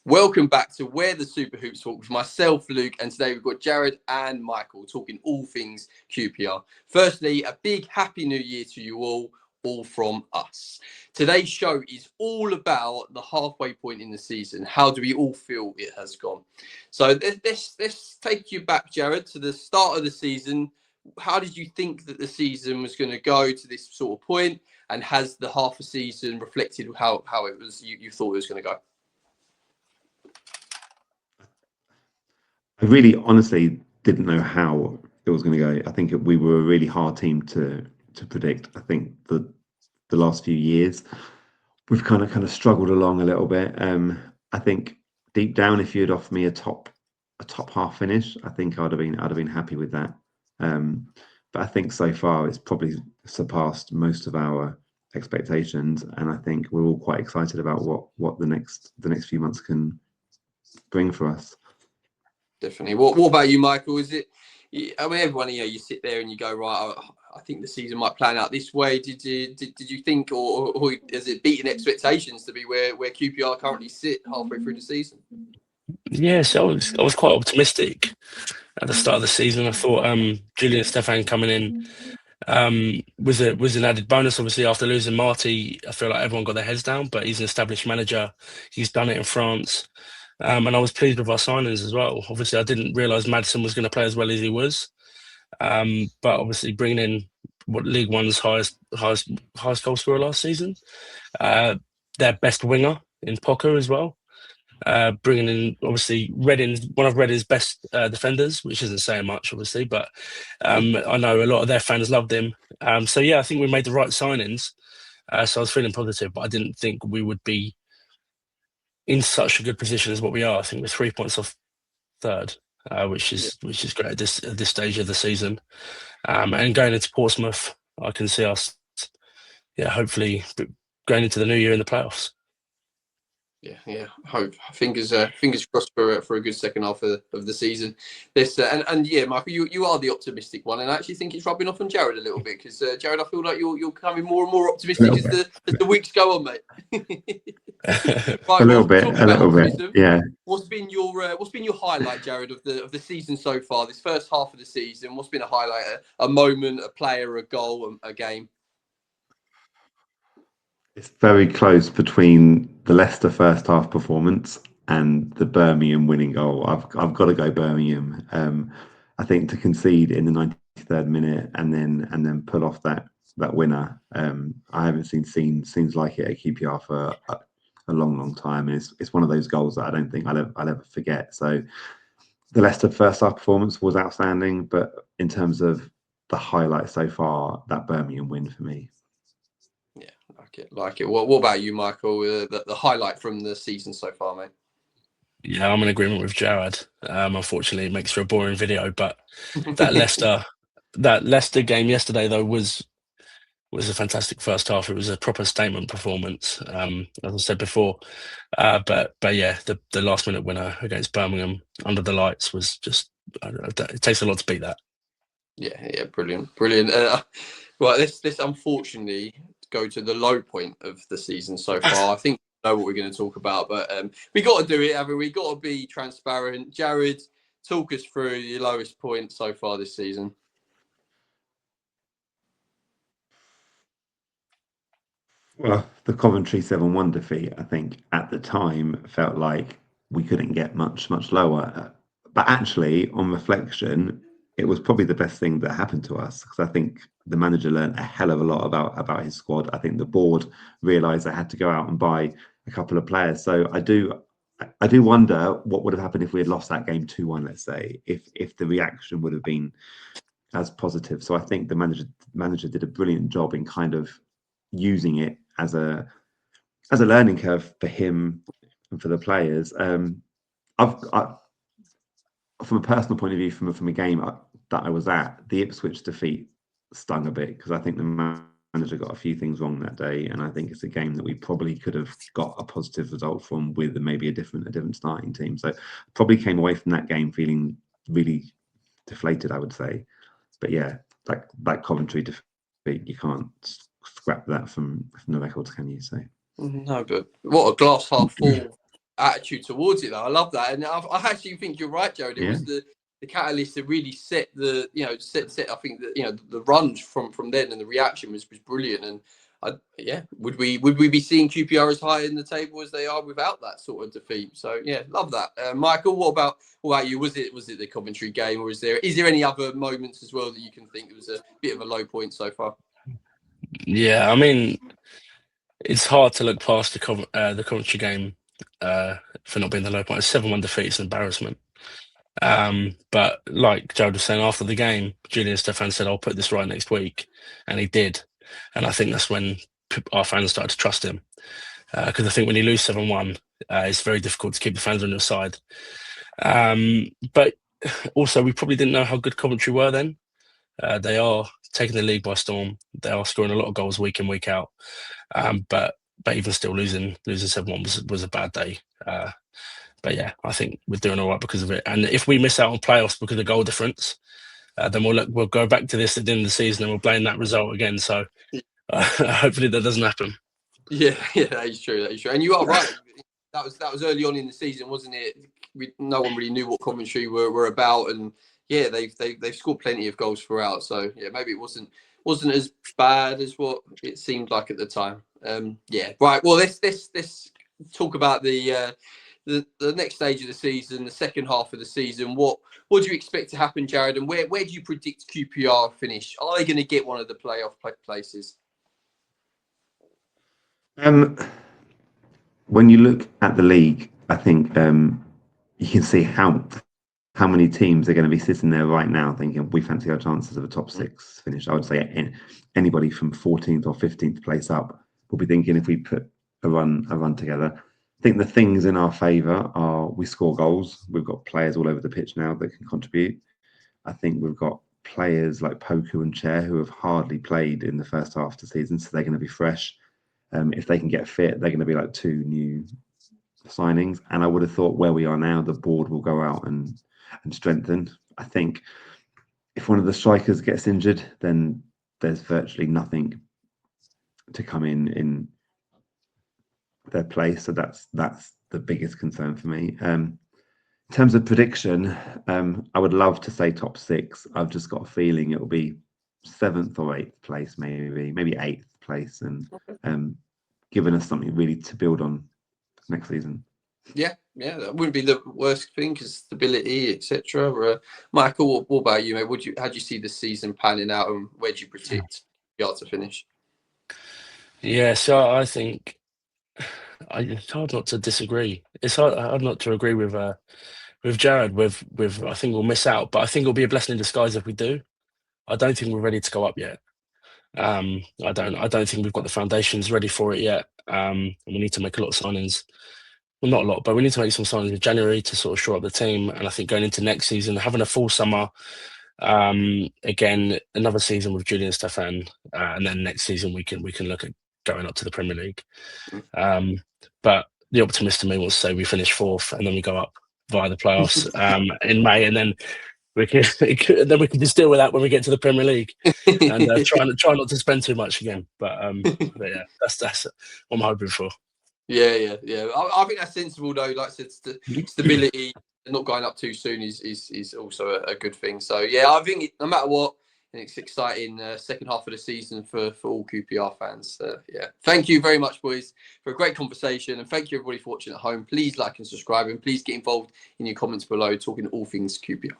Welcome back to Where the Superhoops Talk with myself, Luke, and today we've got Jared and Michael talking all things QPR. Firstly, a big happy new year to you all from us. Today's show is all about the halfway point in the season. How do we all feel it has gone? So let's take you back, Jared, to the start of the season. How did you think that the season was going to go to this sort of point? And has the half a season reflected how it was you thought it was going to go? I really honestly didn't know how it was going to go. I think we were a really hard team to predict. I think the last few years we've kind of struggled along a little bit. I think deep down, if you'd offered me a top half finish, I think I'd have been happy with that. But I think so far it's probably surpassed most of our expectations, and I think we're all quite excited about what the next few months can bring for us. Definitely. What about you, Michael? Is it? I mean, everyone, you sit there and you go, right, I think the season might plan out this way. Did you think, or has it beaten expectations to be where QPR currently sit halfway through the season? Yes, I was quite optimistic at the start of the season. I thought Julian Stefan coming in was an added bonus. Obviously, after losing Marty, I feel like everyone got their heads down. But he's an established manager. He's done it in France. And I was pleased with our signings as well. Obviously, I didn't realise Maddison was going to play as well as he was. But obviously, bringing in what League One's highest goal scorer last season, their best winger in Pocker as well. Bringing in obviously one of Reading's best defenders, which isn't saying much, obviously, but I know a lot of their fans loved him. So yeah, I think we made the right signings. So I was feeling positive, but I didn't think we would be in such a good position as what we are. I think we're 3 points off third, which is great at this stage of the season. And going into Portsmouth, I can see us, hopefully going into the new year in the playoffs. Yeah. Hope fingers crossed for a good second half of the season. This and yeah, Michael, you are the optimistic one, and I actually think it's rubbing off on Jared a little bit because Jared, I feel like you're becoming more and more optimistic as the weeks go on, mate. Right, a little bit. Yeah. What's been your highlight, Jared, of the season so far? This first half of the season, what's been a highlight? A moment, a player, a goal, a game. It's very close between the Leicester first half performance and the Birmingham winning goal. I've got to go Birmingham. I think to concede in the 93rd minute and then pull off that winner. I haven't seen scenes like it at QPR for a long time, and it's one of those goals that I don't think I'll ever forget. So the Leicester first half performance was outstanding, but in terms of the highlight so far, that Birmingham win for me. Like it. What about you, Michael? The highlight from the season so far, mate? Yeah, I'm in agreement with Jared. Unfortunately, it makes for a boring video, but that Leicester game yesterday though was a fantastic first half. It was a proper statement performance, as I said before. But yeah, the last minute winner against Birmingham under the lights was just it takes a lot to beat that. Yeah, brilliant. Right, let's unfortunately go to the low point of the season so far. I think we know what we're going to talk about, but we got to do it, haven't we? Got to be transparent. Jared, talk us through your lowest point so far this season. Well, the Coventry 7-1 defeat, I think, at the time felt like we couldn't get much lower. But actually, on reflection, it was probably the best thing that happened to us because I think the manager learned a hell of a lot about his squad. I think the board realised they had to go out and buy a couple of players. So I do wonder what would have happened if we had lost that game 2-1, let's say, if the reaction would have been as positive. So I think the manager did a brilliant job in kind of using it as a learning curve for him and for the players. From a personal point of view, from a game that I was at, the Ipswich defeat stung a bit because I think the manager got a few things wrong that day, and I think it's a game that we probably could have got a positive result from with maybe a different starting team. So probably came away from that game feeling really deflated, I would say. But yeah, that Coventry defeat, you can't scrap that from the records, can you? So no, but what a glass half full attitude towards it, though. I love that, and I actually think you're right, Jared. It Yeah. was the catalyst that really set the set. I think that the run from then, and the reaction was brilliant. And would we be seeing QPR as high in the table as they are without that sort of defeat? So yeah, love that. Michael, what about you? Was it the Coventry game, or is there any other moments as well that you can think it was a bit of a low point so far? Yeah, I mean, it's hard to look past the Coventry game for not being the low point. A 7-1 defeat is an embarrassment. But like Joe was saying after the game, Julian Stefan said, "I'll put this right next week," and he did. And I think that's when our fans started to trust him. Because I think when you lose 7-1, it's very difficult to keep the fans on your side. But also, we probably didn't know how good Coventry were then. They are taking the league by storm. They are scoring a lot of goals week in, week out. But even still, losing 7-1 was a bad day. But yeah, I think we're doing all right because of it. And if we miss out on playoffs because of goal difference, then we'll go back to this at the end of the season and we'll blame that result again. So hopefully that doesn't happen. Yeah, that is true. And you are right. That was early on in the season, wasn't it? No one really knew what Coventry were about, and yeah, they've scored plenty of goals throughout. So yeah, maybe it wasn't as bad as what it seemed like at the time. Yeah, right. Well, let's talk about the next stage of the season, the second half of the season. What do you expect to happen, Jared? And where do you predict QPR finish? Are they going to get one of the playoff places? When you look at the league, I think you can see how many teams are going to be sitting there right now thinking we fancy our chances of a top 6 finish. I would say anybody from 14th or 15th place up will be thinking if we put a run together. I think the things in our favour are we score goals. We've got players all over the pitch now that can contribute. I think we've got players like Poku and Chair who have hardly played in the first half of the season, so they're going to be fresh. If they can get fit, they're going to be like 2 new signings. And I would have thought where we are now, the board will go out and strengthen. I think if one of the strikers gets injured, then there's virtually nothing to come in their place. So that's the biggest concern for me. In terms of prediction, I would love to say top 6. I've just got a feeling it will be 7th or 8th place, maybe 8th place, and giving us something really to build on next season. Yeah, that wouldn't be the worst thing because stability, etc. Michael, what about you, mate? How do you see the season panning out, and where do you predict QPR to finish? Yeah, so I think it's hard not to disagree. It's hard not to agree with Jared. With I think we'll miss out, but I think it'll be a blessing in disguise if we do. I don't think we're ready to go up yet. I don't think we've got the foundations ready for it yet. And we need to make a lot of signings. Well, not a lot, but we need to make some signings in January to sort of shore up the team. And I think going into next season, having a full summer, again, another season with Julian Stefan, and then next season we can look at going up to the Premier League. But the optimist in me wants to say we finish 4th and then we go up via the playoffs in May, and then we can just deal with that when we get to the Premier League and try not to spend too much again. But yeah, that's what I'm hoping for. Yeah. I think that's sensible though. Like I said, stability, not going up too soon is also a good thing. So yeah, I think no matter what, it's exciting second half of the season for all QPR fans. Yeah, thank you very much, boys, for a great conversation, and thank you everybody for watching at home. Please like and subscribe, and please get involved in your comments below, talking all things QPR.